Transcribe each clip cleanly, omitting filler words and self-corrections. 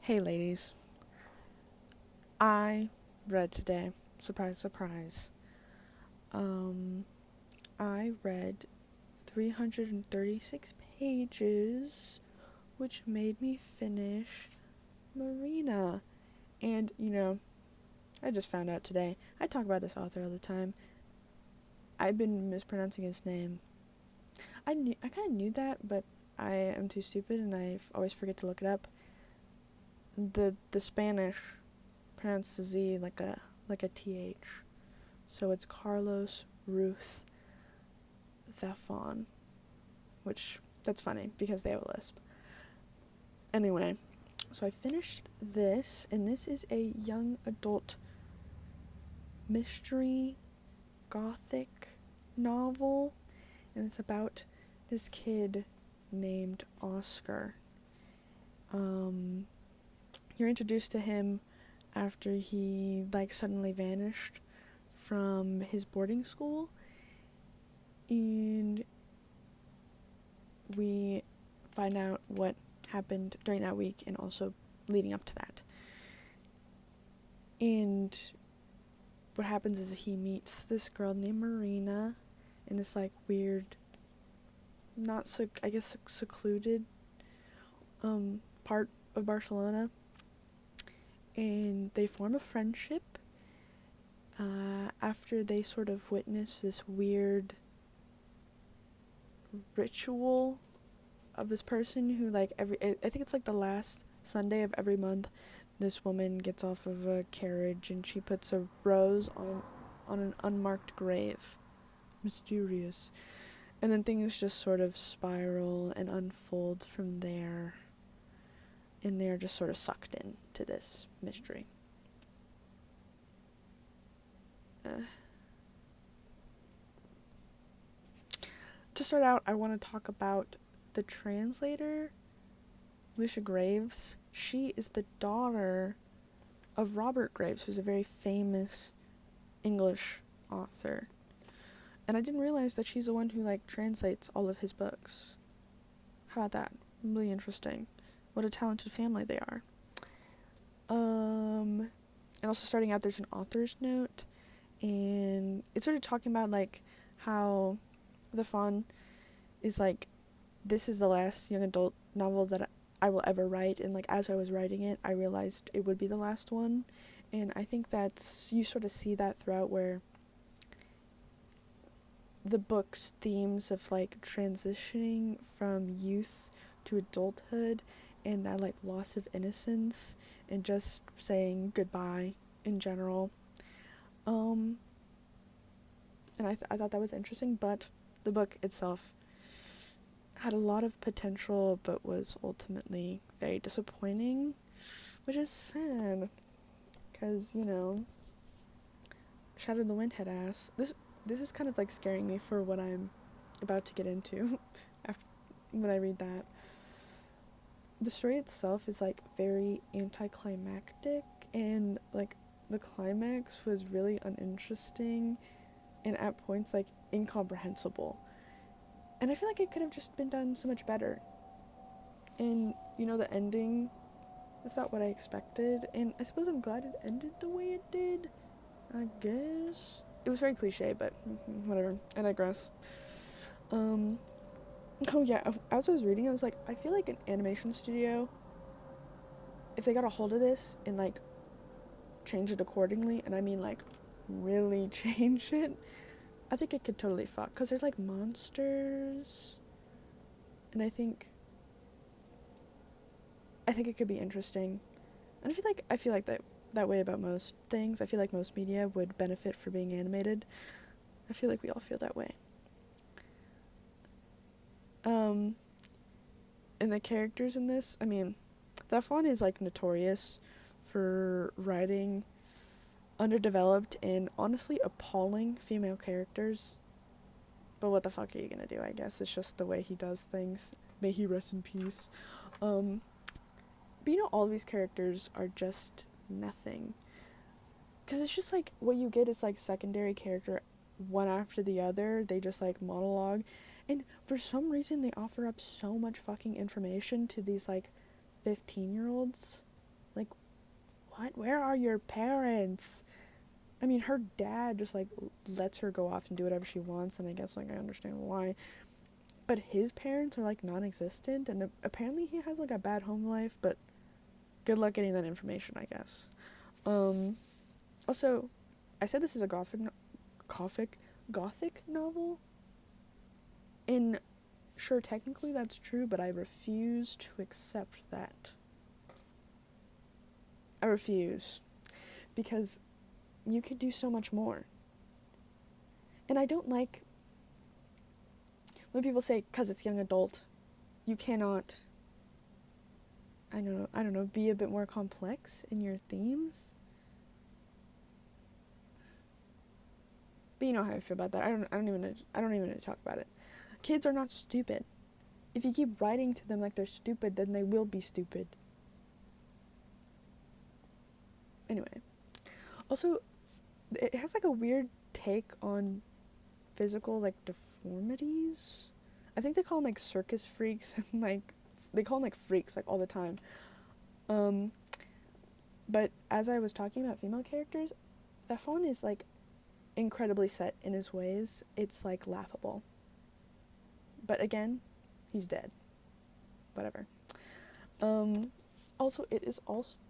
Hey ladies, I read today, surprise, surprise, um, I read 336 pages, which made me finish Marina. And, I just found out today, I talk about this author all the time, I've been mispronouncing his name. I kind of knew that, but I am too stupid and I always forget to look it up. The Spanish pronounce the Z like a TH. So it's Carlos Ruiz Zafón, which that's funny because they have a lisp. Anyway, so I finished this, and this is a young adult mystery gothic novel, and it's about this kid named Oscar. You're introduced to him after he suddenly vanished from his boarding school, and we find out what happened during that week and also leading up to that. And what happens is he meets this girl named Marina in this weird, not so I guess secluded part of Barcelona, and they form a friendship after they sort of witness this weird ritual of this person who I think it's the last Sunday of every month, this woman gets off of a carriage and she puts a rose on an unmarked grave. Mysterious. And then things just sort of spiral and unfold from there, and they're just sort of sucked in to this mystery. To start out, I want to talk about the translator, Lucia Graves. She is the daughter of Robert Graves, who's a very famous English author. And I didn't realize that she's the one who translates all of his books. How about that? Really interesting. What a talented family they are. And also starting out, there's an author's note, and it's sort of talking about how the fawn is this is the last young adult novel that I will ever write, and as I was writing it, I realized it would be the last one. And I think that's, you sort of see that throughout, where the book's themes of transitioning from youth to adulthood, and that loss of innocence and just saying goodbye in general. And I thought that was interesting, but the book itself had a lot of potential but was ultimately very disappointing, which is sad, because Shadow in the Wind had ass. This is kind of scaring me for what I'm about to get into after when I read that. The story itself is very anticlimactic, and the climax was really uninteresting and at points incomprehensible. And I feel it could have just been done so much better. And the ending is about what I expected, and I suppose I'm glad it ended the way it did, I guess. It was very cliche, but whatever. I digress. Oh yeah, as I was reading, I was I feel an animation studio, if they got a hold of this and change it accordingly, and I mean really change it, I think it could totally fuck, because there's monsters, and I think it could be interesting. And I feel that way about most things. I feel most media would benefit for being animated. I feel we all feel that way. And the characters in this, I mean, Zafón is notorious for writing underdeveloped and honestly appalling female characters. But what the fuck are you gonna do? I guess it's just the way he does things. May he rest in peace. But all these characters are just nothing. Because it's just what you get is secondary character one after the other. They just monologue. And for some reason, they offer up so much fucking information to these 15-year-olds. what? Where are your parents? I mean, her dad just, like, lets her go off and do whatever she wants, and I guess, like, I understand why. But his parents are, like, non-existent, and apparently he has, like, a bad home life, but good luck getting that information, I guess. Also, I said this is a gothic novel, and sure, technically that's true, but I refuse to accept that. I refuse. Because you could do so much more. And I don't like when people say, because it's young adult, you cannot, I don't know, be a bit more complex in your themes. But you know how I feel about that. I don't even want to talk about it. Kids are not stupid. If you keep writing to them like they're stupid, then they will be stupid. Anyway. Also, it has, like, a weird take on physical, like, deformities. I think they call them, like, circus freaks, and, like, they call them, like, freaks, like, all the time. But as I was talking about female characters, Zafón is, like, incredibly set in his ways. It's, like, laughable. But again, he's dead. Whatever. Also, it is also,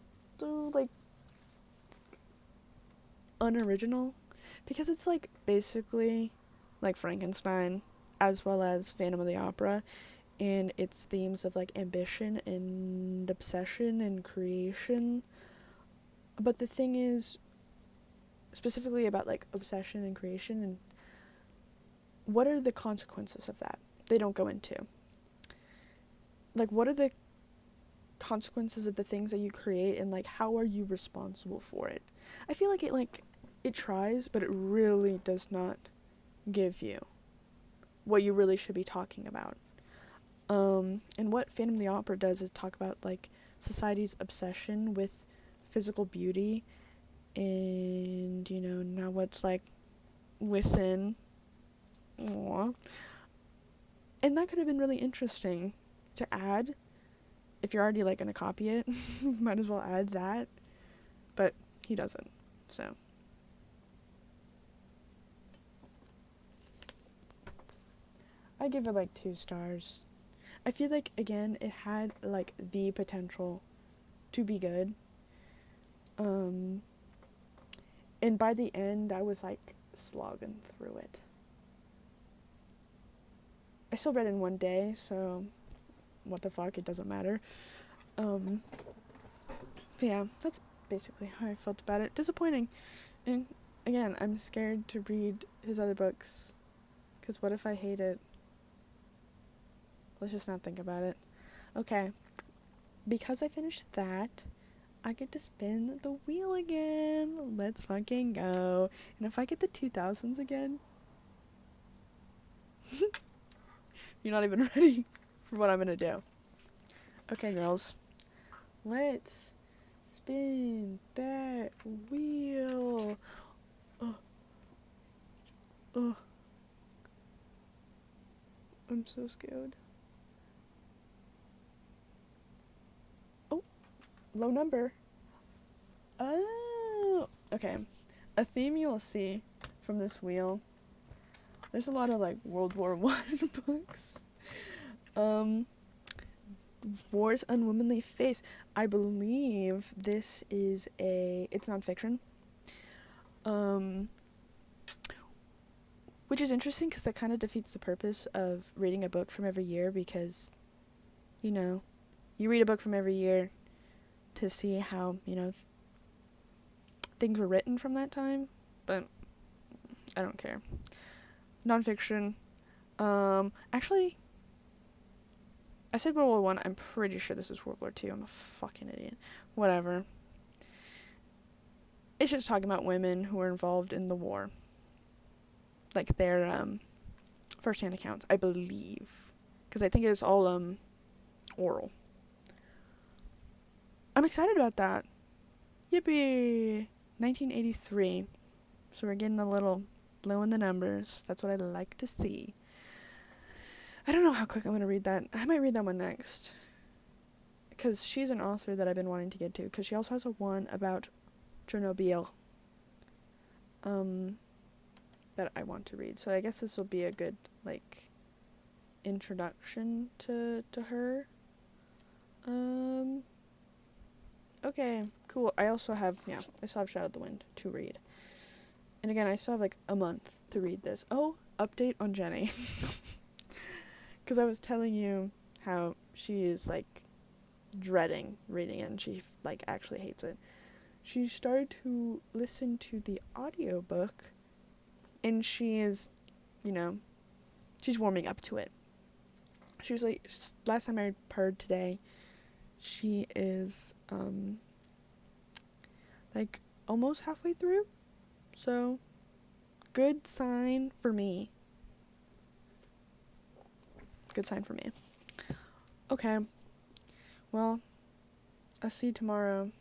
like, unoriginal, because it's, like, basically like Frankenstein as well as Phantom of the Opera, and its themes of, like, ambition and obsession and creation. But the thing is, specifically about, like, obsession and creation, and what are the consequences of that? They don't go into. Like, what are the consequences of the things that you create, and, like, how are you responsible for it? I feel like it tries, but it really does not give you what you really should be talking about. And what Phantom of the Opera does is talk about, like, society's obsession with physical beauty, and, you know, now what's, like, within. Aww. And that could have been really interesting to add. If you're already, like, gonna copy it, might as well add that. But he doesn't, so. I give it, like, 2 stars. I feel like, again, it had, like, the potential to be good. And by the end, I was, like, slogging through it. I still read it in one day, so what the fuck, it doesn't matter. Yeah, that's basically how I felt about it. Disappointing. And, again, I'm scared to read his other books, because what if I hate it? Let's just not think about it. Okay. Because I finished that, I get to spin the wheel again. Let's fucking go. And if I get the 2000s again, you're not even ready for what I'm gonna do. Okay, girls. Let's spin that wheel. I'm so scared. Low number. Oh, okay. A theme you'll see from this wheel. There's a lot of, like, World War I books. War's Unwomanly Face. I believe this is it's nonfiction. Which is interesting because that kind of defeats the purpose of reading a book from every year, because, you know, you read a book from every year to see how, you know, things were written from that time, but I don't care. Nonfiction. Actually, I said World War I. I'm pretty sure this is World War II. I'm a fucking idiot. Whatever. It's just talking about women who were involved in the war. Like, their, first-hand accounts, I believe. Because I think it's all, oral. I'm excited about that. Yippee! 1983. So we're getting a little low in the numbers. That's what I like to see. I don't know how quick I'm going to read that. I might read that one next. because she's an author that I've been wanting to get to, because she also has a one about Chernobyl that I want to read. So I guess this will be a good, like, introduction to her. Okay, cool. I still have Shout Out the Wind to read. And again, I still have, like, a month to read this. Oh, update on Jenny. Because I was telling you how she is, like, dreading reading it, and she, like, actually hates it. She started to listen to the audiobook, and she is, she's warming up to it. She was, like, last time I heard today, she is, like, almost halfway through. So, good sign for me. Good sign for me. Okay. Well, I'll see you tomorrow.